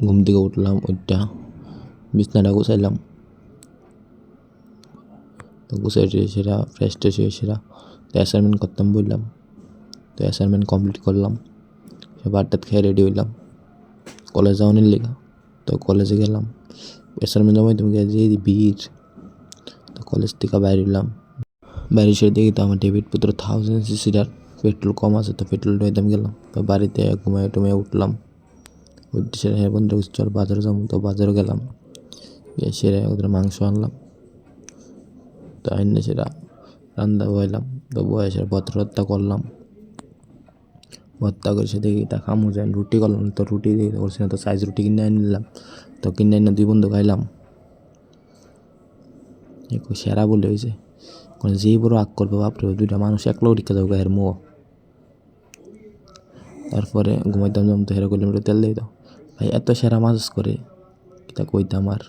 ঘুম থেকে উঠলাম, ওইটা বিছনাটা গুছাইলাম, তো গুছাই সেটা ফ্রেশ ট্রেশ হয়ে সেটা তো অ্যাসাইনমেন্ট করতাম বললাম, তো অ্যাসাইনমেন্ট কমপ্লিট করলাম। সে ভাতটাত খেয়ে রেডি হইলাম কলেজ যাওয়ানোর লেগা। তো কলেজে গেলাম, অ্যাসাইনমেন্ট জমাই তুমি যে ভিড়, তো কলেজ থেকে বাইরে হইলাম। বাইরে এসে দেখি তো আমার ডেবিট পত্র 1000 সিসিটার পেট্রোল কম আছে, তো পেট্রোল ডইতাম গেলাম। তো বাড়িতে ঘুমায় টুমায় উঠলাম, উঠতে সেরে হ্যাঁ বন্ধু চল বাজারে যাবো, তো বাজারে গেলাম, গিয়ে সেরে ওদের মাংস আনলাম। তো আইনে সেটা রান্না বয়ালাম, তো বয়ে সেটা ভর্তা করলাম। ভর্তা করে সে দেখি তা খামু যায় রুটি করলাম, তো রুটি দিয়ে করছি না, তো সাইজ রুটি কিনে আনি নিলাম। তো কিনে আনি 2 বন্ধু খাইলাম, সেরা বলে হয়েছে যেই বড় আগ করবে বাপরে, 2টা মানুষ একলো টিকা যাবো গায়ের মুখ। তারপরে ঘুমাইতাম জমতে হেরা করলাম তেল দিয়ে দাও ভাই, এত সেরা মাছ করে তা কইতাম আর